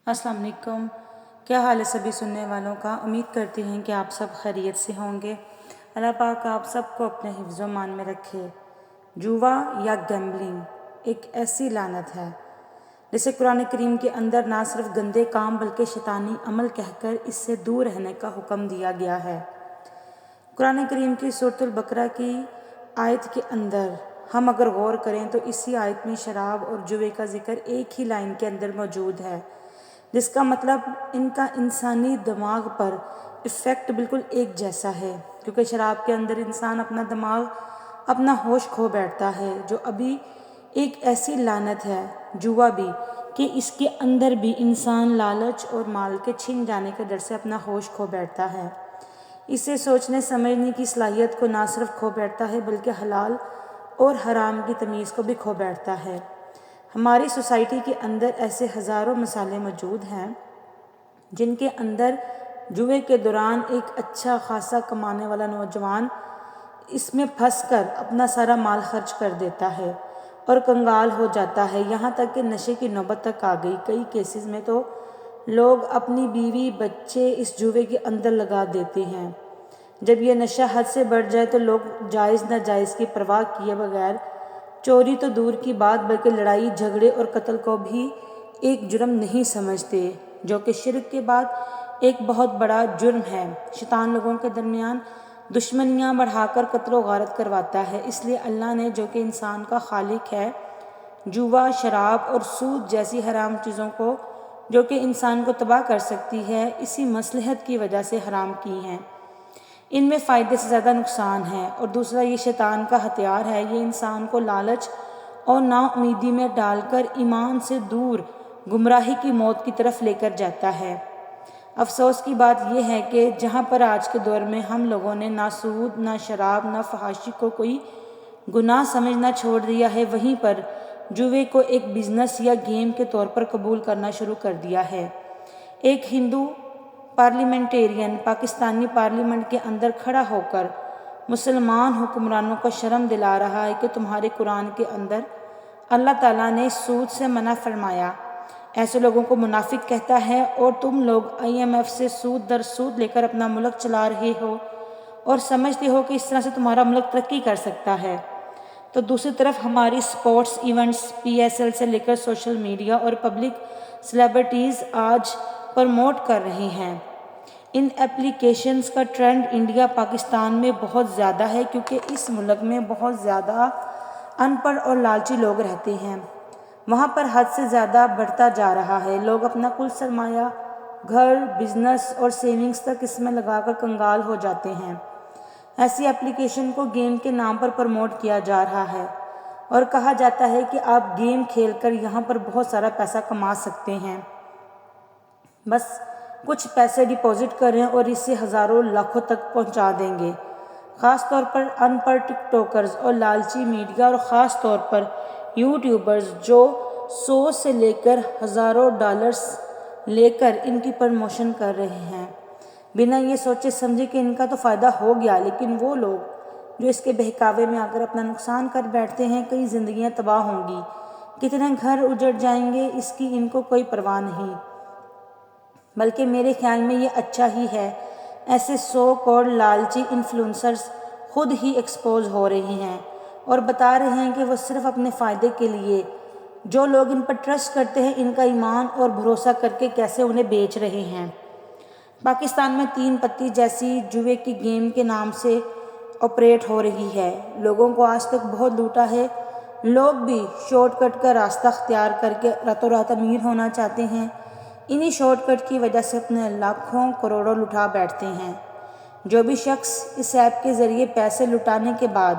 السلام علیکم، کیا حال ہے سبھی سننے والوں کا؟ امید کرتی ہیں کہ آپ سب خیریت سے ہوں گے۔ اللہ پاک آپ سب کو اپنے حفظ و مان میں رکھے۔ جوا یا گیمبلنگ ایک ایسی لعنت ہے جسے قرآن کریم کے اندر نہ صرف گندے کام بلکہ شیطانی عمل کہہ کر اس سے دور رہنے کا حکم دیا گیا ہے۔ قرآن کریم کی سورۃ البقرہ کی آیت کے اندر ہم اگر غور کریں تو اسی آیت میں شراب اور جوے کا ذکر ایک ہی لائن کے اندر موجود ہے، جس کا مطلب ان کا انسانی دماغ پر ایفیکٹ بالکل ایک جیسا ہے، کیونکہ شراب کے اندر انسان اپنا دماغ اپنا ہوش کھو بیٹھتا ہے، جو ابھی ایک ایسی لعنت ہے جوا بھی کہ اس کے اندر بھی انسان لالچ اور مال کے چھن جانے کے ڈر سے اپنا ہوش کھو بیٹھتا ہے۔ اسے سوچنے سمجھنے کی صلاحیت کو نہ صرف کھو بیٹھتا ہے بلکہ حلال اور حرام کی تمیز کو بھی کھو بیٹھتا ہے۔ ہماری سوسائٹی کے اندر ایسے ہزاروں مثالیں موجود ہیں جن کے اندر جوئے کے دوران ایک اچھا خاصا کمانے والا نوجوان اس میں پھنس کر اپنا سارا مال خرچ کر دیتا ہے اور کنگال ہو جاتا ہے، یہاں تک کہ نشے کی نوبت تک آ گئی۔ کئی کیسز میں تو لوگ اپنی بیوی بچے اس جوئے کے اندر لگا دیتے ہیں۔ جب یہ نشہ حد سے بڑھ جائے تو لوگ جائز ناجائز کی پرواہ کیے بغیر چوری تو دور کی بات بلکہ لڑائی جھگڑے اور قتل کو بھی ایک جرم نہیں سمجھتے، جو کہ شرک کے بعد ایک بہت بڑا جرم ہے۔ شیطان لوگوں کے درمیان دشمنیاں بڑھا کر قتل و غارت کرواتا ہے، اس لیے اللہ نے جو کہ انسان کا خالق ہے، جوا، شراب اور سود جیسی حرام چیزوں کو جو کہ انسان کو تباہ کر سکتی ہے، اسی مصلحت کی وجہ سے حرام کی ہیں۔ ان میں فائدے سے زیادہ نقصان ہے، اور دوسرا یہ شیطان کا ہتھیار ہے، یہ انسان کو لالچ اور نا امیدی میں ڈال کر ایمان سے دور گمراہی کی موت کی طرف لے کر جاتا ہے۔ افسوس کی بات یہ ہے کہ جہاں پر آج کے دور میں ہم لوگوں نے نہ سود، نہ شراب، نہ فحاشی کو کوئی گناہ سمجھنا چھوڑ دیا ہے، وہیں پر جوے کو ایک بزنس یا گیم کے طور پر قبول کرنا شروع کر دیا ہے۔ ایک ہندو پارلیمنٹیرین پاکستانی پارلیمنٹ کے اندر کھڑا ہو کر مسلمان حکمرانوں کو شرم دلا رہا ہے کہ تمہارے قرآن کے اندر اللہ تعالیٰ نے سود سے منع فرمایا، ایسے لوگوں کو منافق کہتا ہے، اور تم لوگ IMF سے سود در سود لے کر اپنا ملک چلا رہے ہو اور سمجھتے ہو کہ اس طرح سے تمہارا ملک ترقی کر سکتا ہے۔ تو دوسری طرف ہماری سپورٹس ایونٹس PSL سے لے کر سوشل میڈیا اور پبلک سیلیبریٹیز آج پروموٹ کر رہے ہیں۔ ان ایپلیکیشنز کا ٹرینڈ انڈیا پاکستان میں بہت زیادہ ہے، کیونکہ اس ملک میں بہت زیادہ ان پڑھ اور لالچی لوگ رہتے ہیں۔ وہاں پر حد سے زیادہ بڑھتا جا رہا ہے، لوگ اپنا کل سرمایہ گھر، بزنس اور سیونگز تک اس میں لگا کر کنگال ہو جاتے ہیں۔ ایسی ایپلیکیشن کو گیم کے نام پر پروموٹ کیا جا رہا ہے اور کہا جاتا ہے کہ آپ گیم کھیل کر یہاں پر بہت سارا پیسہ کما سکتے ہیں، بس کچھ پیسے ڈپازٹ کریں اور اسے ہزاروں لاکھوں تک پہنچا دیں گے۔ خاص طور پر ان پڑھ ٹک ٹاکرز اور لالچی میڈیا، اور خاص طور پر یوٹیوبرز جو 100 سے لے کر ہزاروں ڈالرز لے کر ان کی پروموشن کر رہے ہیں، بنا یہ سوچے سمجھے کہ ان کا تو فائدہ ہو گیا، لیکن وہ لوگ جو اس کے بہکاوے میں آ کر اپنا نقصان کر بیٹھتے ہیں، کئی زندگیاں تباہ ہوں گی، کتنے گھر اجڑ جائیں گے، اس کی ان کو کوئی پرواہ نہیں۔ بلکہ میرے خیال میں یہ اچھا ہی ہے، ایسے سو کالڈ لالچی انفلوئنسرز خود ہی ایکسپوز ہو رہے ہیں اور بتا رہے ہیں کہ وہ صرف اپنے فائدے کے لیے جو لوگ ان پر ٹرسٹ کرتے ہیں ان کا ایمان اور بھروسہ کر کے کیسے انہیں بیچ رہے ہیں۔ پاکستان میں 3 پتی جیسی جوئے کی گیم کے نام سے آپریٹ ہو رہی ہے، لوگوں کو آج تک بہت لوٹا ہے، لوگ بھی شارٹ کٹ کا راستہ اختیار کر کے راتوں رات امیر ہونا چاہتے ہیں، انہی شارٹ کٹ کی وجہ سے اپنے لاکھوں کروڑوں لٹا بیٹھتے ہیں۔ جو بھی شخص اس ایپ کے ذریعے پیسے لٹانے کے بعد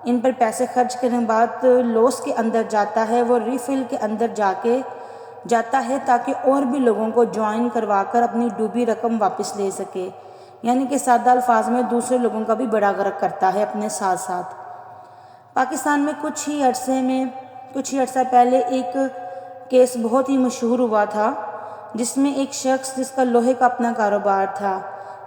ان پر پیسے خرچ کرنے کے بعد لاس کے اندر جاتا ہے، وہ ریفل کے اندر جاتا ہے تاکہ اور بھی لوگوں کو جوائن کروا کر اپنی ڈوبی رقم واپس لے سکے، یعنی کہ سادہ الفاظ میں دوسرے لوگوں کا بھی بڑا غرق کرتا ہے اپنے ساتھ ساتھ۔ پاکستان میں کچھ ہی عرصہ پہلے ایک کیس بہت ہی مشہور ہوا تھا، جس میں ایک شخص جس کا لوہے کا اپنا کاروبار تھا،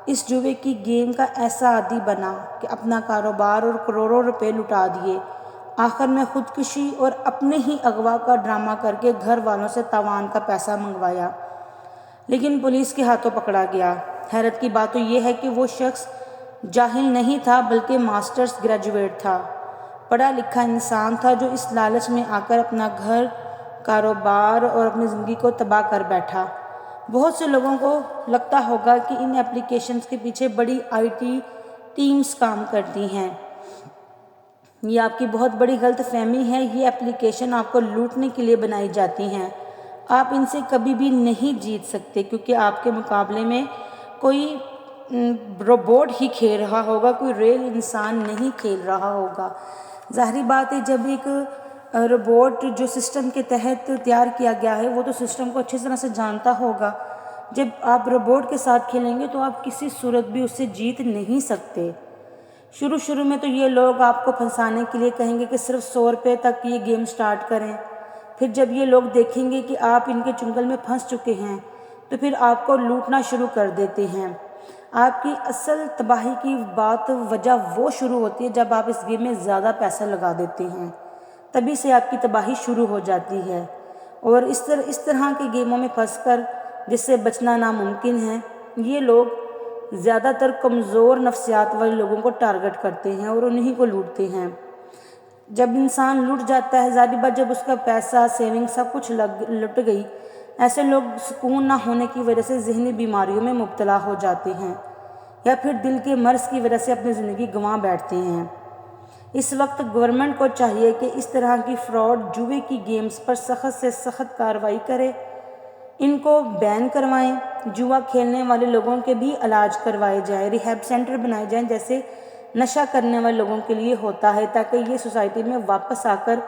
اس جوئے کی گیم کا ایسا عادی بنا کہ اپنا کاروبار اور کروڑوں روپے لٹا دیے، آخر میں خودکشی اور اپنے ہی اغوا کا ڈرامہ کر کے گھر والوں سے تاوان کا پیسہ منگوایا۔ لیکن پولیس کے ہاتھوں پکڑا گیا۔ حیرت کی بات تو یہ ہے کہ وہ شخص جاہل نہیں تھا بلکہ ماسٹرز گریجویٹ تھا، پڑھا لکھا انسان تھا جو اس لالچ میں آ کر اپنا گھر، کاروبار اور اپنی زندگی کو تباہ کر بیٹھا۔ بہت سے لوگوں کو لگتا ہوگا کہ ان اپلیکیشنز کے پیچھے بڑی آئی ٹی ٹیمز کام کرتی ہیں۔ یہ آپ کی بہت بڑی غلط فہمی ہے۔ یہ اپلیکیشن آپ کو لوٹنے کے لیے بنائی جاتی ہیں۔ آپ ان سے کبھی بھی نہیں جیت سکتے کیونکہ آپ کے مقابلے میں کوئی روبوٹ ہی کھیل رہا ہوگا، کوئی ریل انسان نہیں کھیل رہا ہوگا۔ ظاہری بات ہے جب ایک روبوٹ جو سسٹم کے تحت تیار کیا گیا ہے وہ تو سسٹم کو اچھی طرح سے جانتا ہوگا۔ جب آپ روبوٹ کے ساتھ کھیلیں گے تو آپ کسی صورت بھی اس سے جیت نہیں سکتے۔ شروع میں تو یہ لوگ آپ کو پھنسانے کے لیے کہیں گے کہ صرف 100 روپے تک یہ گیم سٹارٹ کریں۔ پھر جب یہ لوگ دیکھیں گے کہ آپ ان کے چنگل میں پھنس چکے ہیں تو پھر آپ کو لوٹنا شروع کر دیتے ہیں۔ آپ کی اصل تباہی کی وجہ وہ شروع ہوتی ہے جب آپ اس گیم میں زیادہ پیسہ لگا دیتے ہیں، تبھی سے آپ کی تباہی شروع ہو جاتی ہے۔ اور اس طرح کے گیموں میں پھنس کر جس سے بچنا ناممکن ہے، یہ لوگ زیادہ تر کمزور نفسیات والے لوگوں کو ٹارگٹ کرتے ہیں اور انہی کو لوٹتے ہیں۔ جب انسان لٹ جاتا ہے، ظاہری بات جب اس کا پیسہ، سیونگ سب کچھ لٹ گئی، ایسے لوگ سکون نہ ہونے کی وجہ سے ذہنی بیماریوں میں مبتلا ہو جاتے ہیں یا پھر دل کے مرض کی وجہ سے اپنی زندگی گنوا بیٹھتے ہیں۔ اس وقت گورنمنٹ کو چاہیے کہ اس طرح کی فراڈ جوئے کی گیمز پر سخت سے سخت کارروائی کرے، ان کو بین کروائیں۔ جوا کھیلنے والے لوگوں کے بھی علاج کروائے جائیں، ریہیب سینٹر بنائے جائیں جیسے نشہ کرنے والے لوگوں کے لیے ہوتا ہے، تاکہ یہ سوسائٹی میں واپس آ کر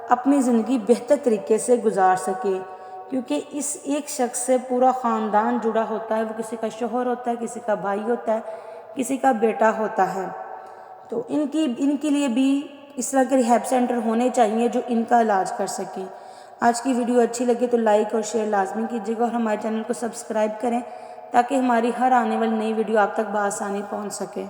اپنی زندگی بہتر طریقے سے گزار سکے، کیونکہ اس ایک شخص سے پورا خاندان جڑا ہوتا ہے۔ وہ کسی کا شوہر ہوتا ہے، کسی کا بھائی ہوتا ہے، کسی کا بیٹا ہوتا ہے۔ تو ان کے لیے بھی اس طرح کے ریہیب سینٹر ہونے چاہیے جو ان کا علاج کر سکیں۔ آج کی ویڈیو اچھی لگے تو لائک اور شیئر لازمی کیجیے گا اور ہمارے چینل کو سبسکرائب کریں تاکہ ہماری ہر آنے والی نئی ویڈیو آپ تک بآسانی پہنچ سکے۔